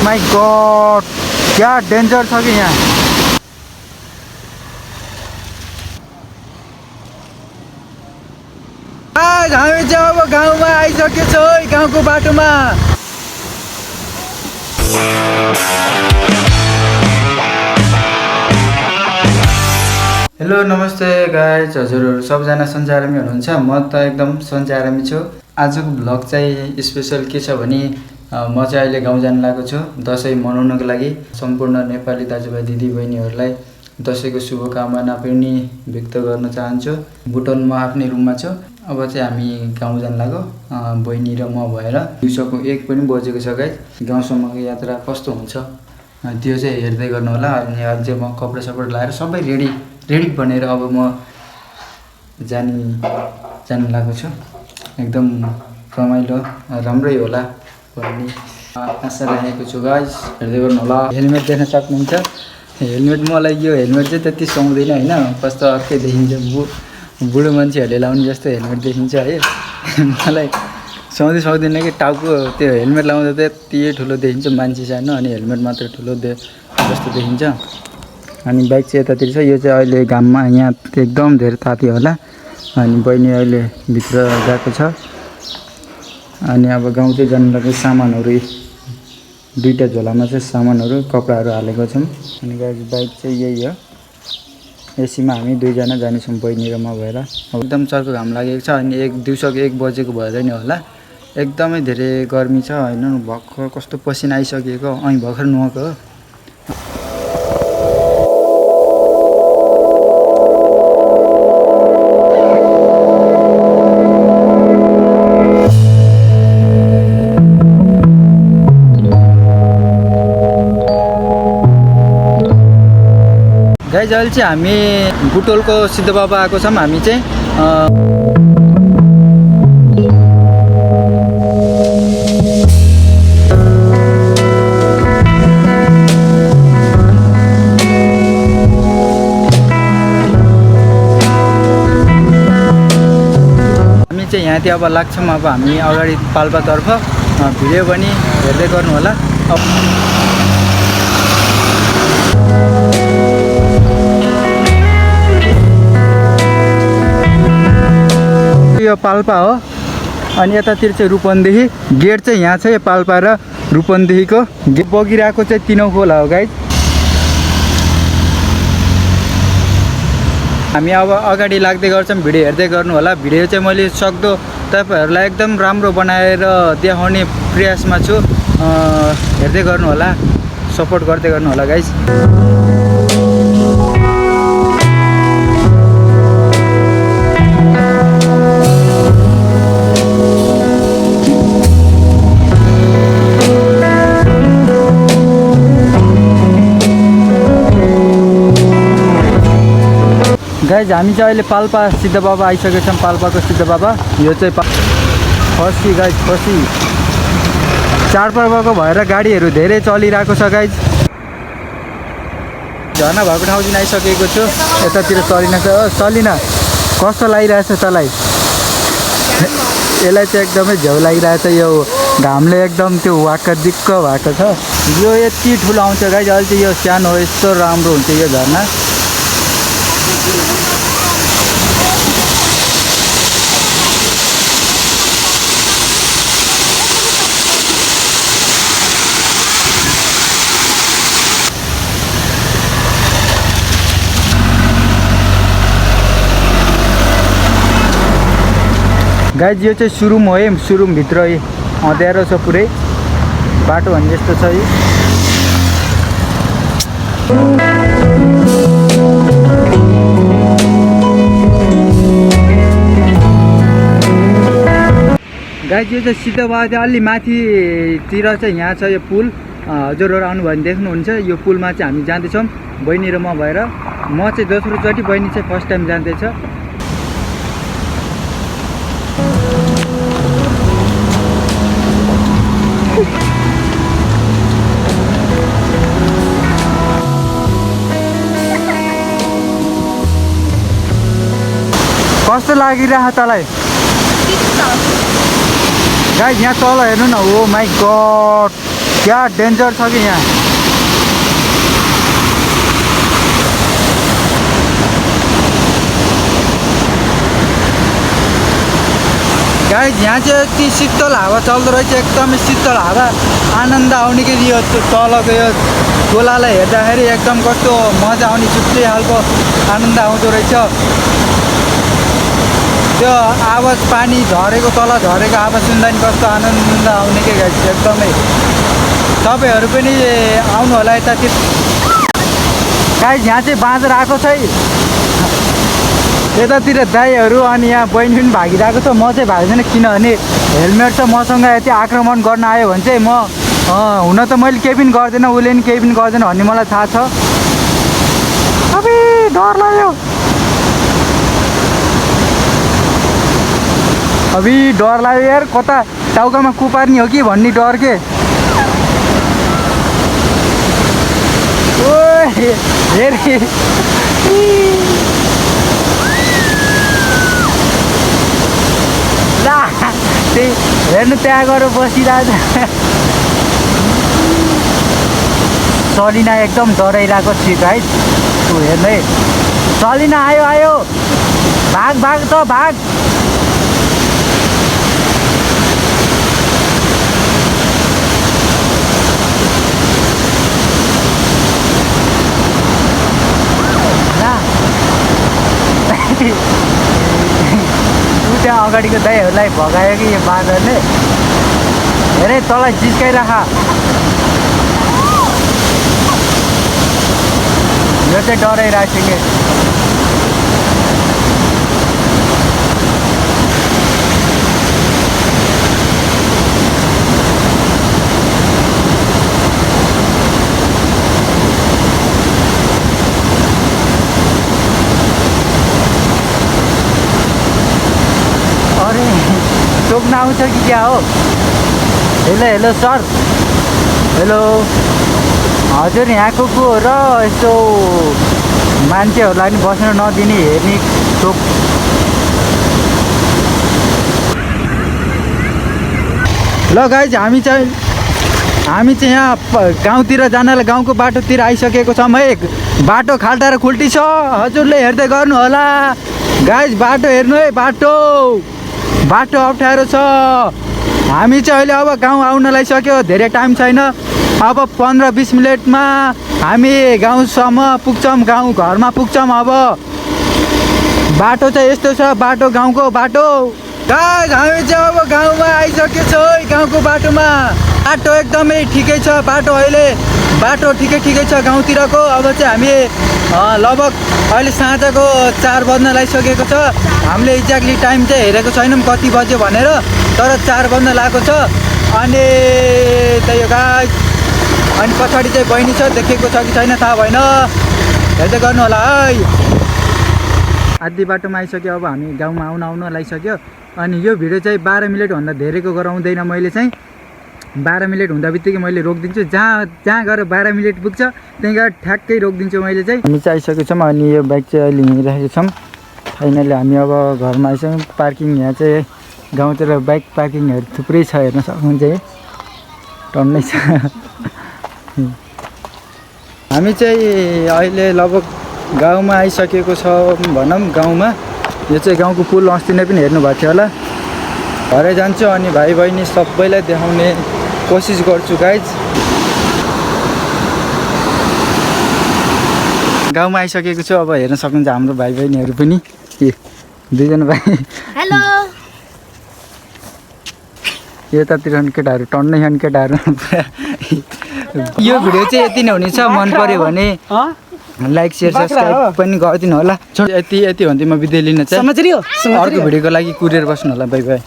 My God, क्या danger छ कि यहाँ। हामी चाहिँ अब गाउँमा आइसकेछौँ है, गाउँको बाटोमा। हेलो नमस्ते गाइज, हजुरहरू सबजना सन्चै आरामी हुनुहुन्छ। म त एकदम सन्चै आरामी छु। आजको भ्लग चाहिँ स्पेसल के छ भने म चाहिँ अहिले गाउँ जान लागेको छु दसैँ मनाउनको लागि। सम्पूर्ण नेपाली दाजुभाइ दिदीबहिनीहरूलाई दसैँको शुभकामना पनि व्यक्त गर्न चाहन्छु। बुटोल म आफ्नै रुममा छु। अब चाहिँ हामी गाउँ जान लाग्यो, बहिनी र म भएर। दिउँसोको 1 पनि बजेको छ गाइज। गाउँसम्मको यात्रा कस्तो हुन्छ त्यो चाहिँ हेर्दै गर्नु होला। अनि अझै म कपडा सपडा लाएर सबै रेडी बनेर अब म जान लागेको छु। एकदम रमाइलो राम्रै होला भन्ने आशा राखेको छु गाइज। हेर्दै गर्नु होला। हेलमेट देख्न सक्नुहुन्छ। हेलमेट मलाई यो हेलमेट चाहिँ त्यति सुहाउँदैन होइन, कस्तो अर्कै देखिन्छ। बुढो मान्छेहरूले लाउने जस्तो हेलमेट देखिन्छ है। मलाई सुहाउँदैन कि टाउको त्यो हेलमेट लाउँदा त यति ठुलो देखिन्छ, मान्छे सानो अनि हेलमेट मात्र ठुलो जस्तो देखिन्छ। अनि बाइक चाहिँ यतातिर छ। यो चाहिँ अहिले घाममा यहाँ एकदम धेरै तात्यो होला। अनि बहिनी अहिले भित्र गएको छ। अनि अब गाउँ चाहिँ जानु लागि सामानहरू 2टा झोलामा चाहिँ सामानहरू कपडाहरू हालेको छौँ। अनि बाइक चाहिँ यही हो। एसीमा हामी 2जना जानेछौँ, बहिनी र म भएर। अब एकदम चर्को घाम लागेको छ। अनि दिउँसोको 1 बजेको भएर नि होला, एकदमै धेरै गर्मी छ होइन। भर्खर कस्तो पसिना आइसकेको, भर्खर नुहाएको हो। गाइज अहिले चाहिँ हामी बुटोलको सिद्ध बाबा आएको छौँ। हामी चाहिँ यहाँतिर अब लाग्छौँ। अब हामी अगाडि पाल्पातर्फ भिडियो पनि हेर्दै गर्नु होला। यो पाल्पा हो। अनि यतातिर चाहिँ रूपन्देही गेट चाहिँ यहाँ छ। यो पाल्पा र रूपन्देहीको गेट बगिरहेको चाहिँ तिनौ खोला हो गाइज। हामी अब अगाडि लाग्दै गर्छौँ, भिडियो हेर्दै गर्नु होला। भिडियो चाहिँ मैले सक्दो तपाईँहरूलाई एकदम राम्रो बनाएर देखाउने प्रयासमा छु। हेर्दै गर्नु होला, सपोर्ट गर्दै गर्नु होला गाइज। गाइज हामी चाहिँ अहिले पाल्पा सिद्ध बाबा आइसकेको छौँ। पाल्पाको सिद्ध बाबा यो चाहिँ खसी गाइज, खसी चाडपर्वको भएर गाडीहरू धेरै चलिरहेको छ गाइज। झर्ना भएको ठाउँदेखि आइसकेको छु। यतातिर चलिन कस्तो लागिरहेछ तँलाई? यसलाई चाहिँ एकदमै झ्याउ लागिरहेछ। यो घामले एकदम त्यो वाक्क दिक्क भएको छ। यो यति ठुलो आउँछ गाइज। अहिले चाहिँ यो सानो हो, यस्तो राम्रो हुन्छ यो झर्ना। गाइज यो चाहिँ सुरुम हो है। सुरुमभित्र अँध्यारो छ पुरै, बाटो भने जस्तो छ यो। गाइज यो चाहिँ सिद्ध बाबा चाहिँ अलि माथितिर चाहिँ यहाँ छ यो पुल। हजुरहरू आउनुभयो भने देख्नुहुन्छ। यो पुलमा चाहिँ हामी जाँदैछौँ बहिनी र म भएर। म चाहिँ दोस्रोचोटि, बहिनी चाहिँ फर्स्ट टाइम जाँदैछ। कस्तो लागिरहेछ तँलाई? गाइज यहाँ तल हेर्नु न। ओ माई गॉड, क्या डेन्जर छ कि यहाँ। गाइस यहाँ चाहिँ यति शीतल हावा चल्दो रहेछ, एकदमै शीतल हावा, आनन्द आउने कि यो तलको यो खोलालाई हेर्दाखेरि एकदम कस्तो मजा आउने, छुट्टै खालको आनन्द आउँदो रहेछ। त्यो आवाज पानी झरेको तल झरेको आवाज सुन्दा नि कस्तो आनन्द आउने के गाइस, एकदमै तपाईँहरू पनि आउनु होला यतातिर। गाइस यहाँ चाहिँ बाँदर आएको छ है यतातिर दाइहरू, अनि यहाँ बहिनी पनि भागिरहेको छ। म चाहिँ भाग्दैन, किनभने हेलमेट छ मसँग, यति आक्रमण गर्न आयो भने चाहिँ म हुन त मैले केही पनि गर्दैन, उसले नि केही पनि गर्दैन भन्ने मलाई थाहा छ। अबे डर लाग्यो, अबे डर लाग्यो यार, कता टाउकामा कुपार्ने हो कि भन्ने डर के। ओ हेर त्यही हेर्नु त्यहाँ गएर बसिरहेको चलिना एकदम डराइरहेको छु गाइस। तँ हेर्नु है, चलिना आयो आयो, भाग भाग त भाग। त्यहाँ अगाडिको दाइहरूलाई भगायो कि यो बाँदरले, हेरे तँलाई जिस्काइराख। यो चाहिँ डराइरहेको छु कि। टोक्न आउँछ कि क्या हो। हेलो हेलो सर, हेलो हजुर, यहाँको को हो र यस्तो मान्छेहरूलाई पनि बस्न नदिने हेर्ने टोक। ल गाइज हामी चाहिँ यहाँ गाउँतिर जानलाई गाउँको बाटोतिर आइसकेको छौँ है। बाटो खाल्टा र खुल्टी छ, हजुरले हेर्दै गर्नु होला गाइज। बाटो हेर्नु है, बाटो अप्ठ्यारो छ। हामी चाहिँ अहिले अब गाउँ आउनलाई सक्यो, धेरै टाइम छैन, अब 15-20 मिनटमा हामी गाउँसम्म पुग्छौँ, गाउँ घरमा पुग्छौँ। अब बाटो चाहिँ यस्तो छ, बाटो गाउँको बाटो। गाइस हामी चाहिँ अब गाउँमा आइसकेछौँ है। गाउँको बाटोमा बाटो एकदमै ठिकै छ, बाटो अहिले बाटो ठिकै छ गाउँतिरको। अब चाहिँ हामी लगभग अहिले साँझको 4 बज्न लागिसकेको छ। हामीले एक्ज्याक्टली टाइम चाहिँ हेरेको छैनौँ कति बज्यो भनेर, तर 4 बज्न लागेको छ। अनि त्यही हो गाइस। अनि पछाडि चाहिँ बहिनी छ, देखेको छ कि छैन थाहा भएन, हेर्दै गर्नु होला है। आधी बाटोमा आइसक्यो, अब हामी गाउँमा आउन लागिसक्यो। अनि यो भिडियो चाहिँ 12 मिनटभन्दा धेरैको गराउँदैन मैले चाहिँ। 12 मिनट हुँदा बित्तिकै मैले रोकिदिन्छु, जहाँ गएर 12 मिनट पुग्छ त्यहीँ गएर ठ्याक्कै रोकिदिन्छु मैले चाहिँ। हामी चाहिँ आइसकेको छौँ, अनि यो बाइक चाहिँ अहिले हिँडिरहेको छौँ। फाइनली हामी अब घरमा आइसक्यौँ। पार्किङ यहाँ चाहिँ गाउँतिर बाइक पार्किङहरू थुप्रै छ, हेर्न सक्नुहुन्छ है, टन्नै छ। हामी चाहिँ अहिले लगभग गाउँमा आइसकेको छ भनौँ। गाउँमा यो चाहिँ गाउँको पुल अस्ति नै पनि हेर्नु भएको थियो होला। घरै जान्छु अनि भाइ बहिनी सबैलाई देखाउने कोसिस गर्छु गाइज। गाउँमा आइसकेको छु, अब हेर्न सक्नुहुन्छ हाम्रो भाइ बहिनीहरू पनि। दुईजना भाइ, हेलो। यतातिर केटाहरू टन्नै छन् केटाहरू। यो भिडियो चाहिँ यति नै हुनेछ, मन पर्यो भने लाइक शेयर सब्सक्राइब पनि गरिदिनु होला। यति भन्दै म बिदा लिन चाहिँ। अर्को भिडियोको लागि कुरेर बस्नु होला। By by.